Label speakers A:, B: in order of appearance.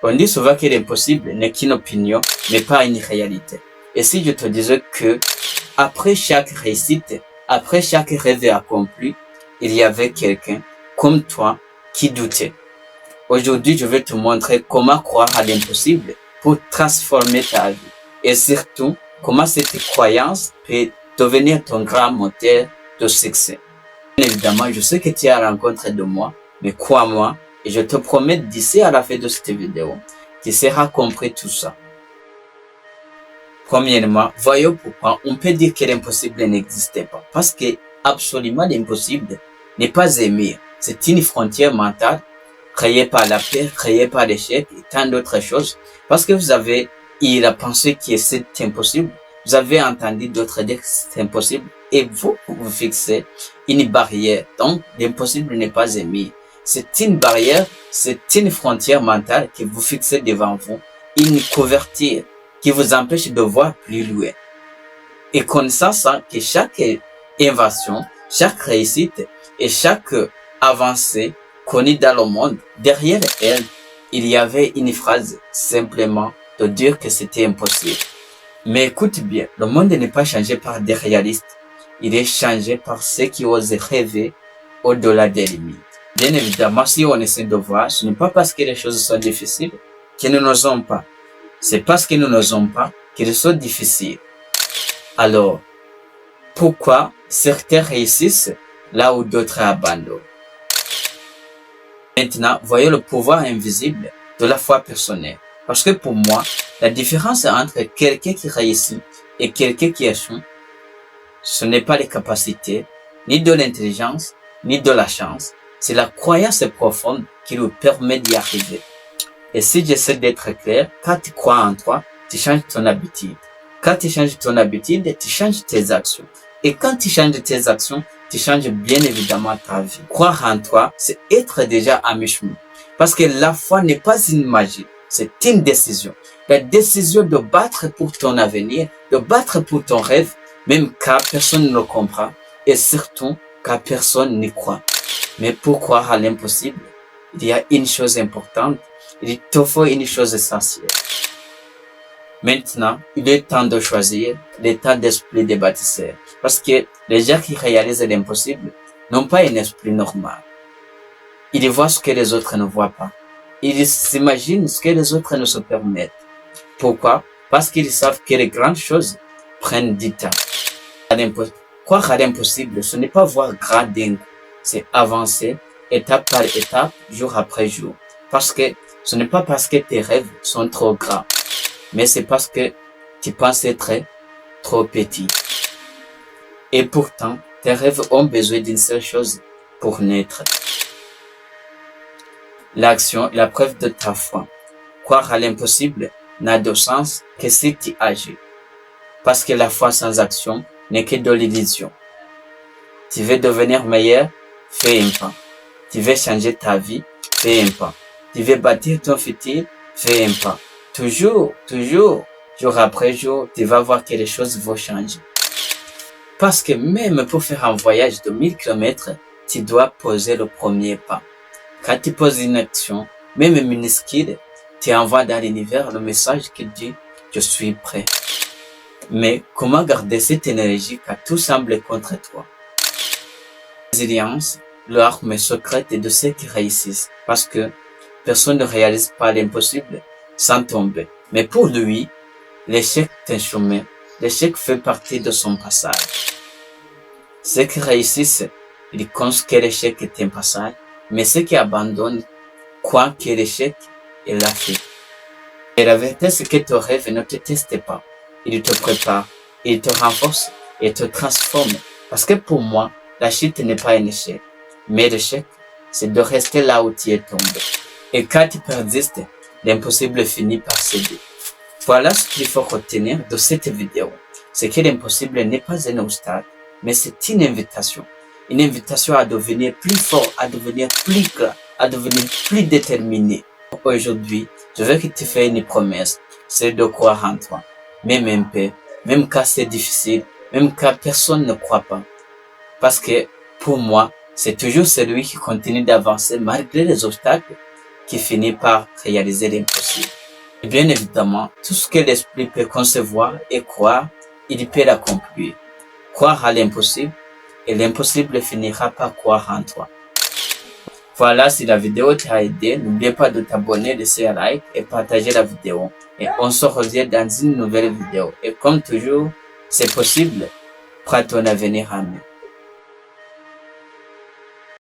A: On dit souvent que l'impossible n'est qu'une opinion, mais pas une réalité. Et si je te disais que, après chaque réussite, après chaque rêve accompli, il y avait quelqu'un comme toi qui doutait. Aujourd'hui, je vais te montrer comment croire à l'impossible pour transformer ta vie. Et surtout, comment cette croyance peut devenir ton grand moteur de succès. Bien évidemment, je sais que tu es à la rencontre de moi, mais crois-moi, et je te promets d'ici à la fin de cette vidéo, tu seras compris tout ça. Premièrement, voyons pourquoi on peut dire que l'impossible n'existait pas. Parce que absolument l'impossible n'est pas aimé. C'est une frontière mentale créée par la peur, créée par l'échec et tant d'autres choses. Parce que vous avez eu la pensée que c'est impossible. Vous avez entendu d'autres dire que c'est impossible. Et vous fixez une barrière. Donc, l'impossible n'est pas aimé. C'est une barrière, c'est une frontière mentale que vous fixez devant vous. Une couverture qui vous empêche de voir plus loin. Et connaissant que chaque invention, chaque réussite et chaque avancée connue dans le monde, derrière elle, il y avait une phrase simplement de dire que c'était impossible. Mais écoute bien, le monde n'est pas changé par des réalistes. Il est changé par ceux qui osent rêver au-delà des limites. Bien évidemment, si on essaie de voir, ce n'est pas parce que les choses sont difficiles que nous n'osons pas. C'est parce que nous n'osons pas qu'elles sont difficiles. Alors, pourquoi certains réussissent là où d'autres abandonnent? Maintenant, voyons le pouvoir invisible de la foi personnelle. Parce que pour moi, la différence entre quelqu'un qui réussit et quelqu'un qui échoue, ce n'est pas les capacités, ni de l'intelligence, ni de la chance. C'est la croyance profonde qui lui permet d'y arriver. Et si j'essaie d'être clair, quand tu crois en toi, tu changes ton habitude. Quand tu changes ton habitude, tu changes tes actions. Et quand tu changes tes actions, tu changes bien évidemment ta vie. Croire en toi, c'est être déjà à mi-chemin. Parce que la foi n'est pas une magie, c'est une décision. La décision de battre pour ton avenir, de battre pour ton rêve, même quand personne ne le comprend, et surtout quand personne n'y croit. Mais pour croire à l'impossible, il y a une chose importante. Il te faut une chose essentielle. Maintenant, il est temps de choisir l'état d'esprit des bâtisseurs. Parce que les gens qui réalisent l'impossible n'ont pas un esprit normal. Ils voient ce que les autres ne voient pas. Ils s'imaginent ce que les autres ne se permettent. Pourquoi? Parce qu'ils savent que les grandes choses prennent du temps. Croire à l'impossible, ce n'est pas voir grand d'un coup. C'est avancer étape par étape, jour après jour. Parce que ce n'est pas parce que tes rêves sont trop grands, mais c'est parce que tu penses être trop petit. Et pourtant, tes rêves ont besoin d'une seule chose pour naître. L'action, la preuve de ta foi. Croire à l'impossible n'a de sens que si tu agis. Parce que la foi sans action n'est que de l'illusion. Tu veux devenir meilleur? Fais un pas. Tu veux changer ta vie? Fais un pas. Tu veux bâtir ton futur? Fais un pas. Toujours, jour après jour, tu vas voir que les choses vont changer. Parce que même pour faire un voyage de 1000 km, tu dois poser le premier pas. Quand tu poses une action, même minuscule, tu envoies dans l'univers le message qui dit « Je suis prêt ». Mais comment garder cette énergie quand tout semble contre toi? La résilience, l'arme secrète de ceux qui réussissent. Parce que personne ne réalise pas l'impossible sans tomber. Mais pour lui, l'échec est un chemin. L'échec fait partie de son passage. Ceux qui réussissent, ils pensent que l'échec est un passage, mais ceux qui abandonnent croient que l'échec est la fin. Et la vérité, c'est que ton rêve ne te teste pas. Il te prépare, il te renforce et te transforme. Parce que pour moi, la chute n'est pas un échec. Mais l'échec, c'est de rester là où tu es tombé. Et quand tu persistes, l'impossible finit par céder. Voilà ce qu'il faut retenir de cette vidéo. C'est que l'impossible n'est pas un obstacle, mais c'est une invitation. Une invitation à devenir plus fort, à devenir plus grand, à devenir plus déterminé. Aujourd'hui, je veux que tu fasses une promesse, c'est de croire en toi. Même un peu, même quand c'est difficile, même quand personne ne croit pas. Parce que, pour moi, c'est toujours celui qui continue d'avancer malgré les obstacles qui finit par réaliser l'impossible. Et bien évidemment, tout ce que l'esprit peut concevoir et croire, il peut l'accomplir. Croire à l'impossible, et l'impossible finira par croire en toi. Voilà, si la vidéo t'a aidé, n'oublie pas de t'abonner, laisser un like et partager la vidéo. Et on se revient dans une nouvelle vidéo. Et comme toujours, c'est possible, prends ton avenir en main.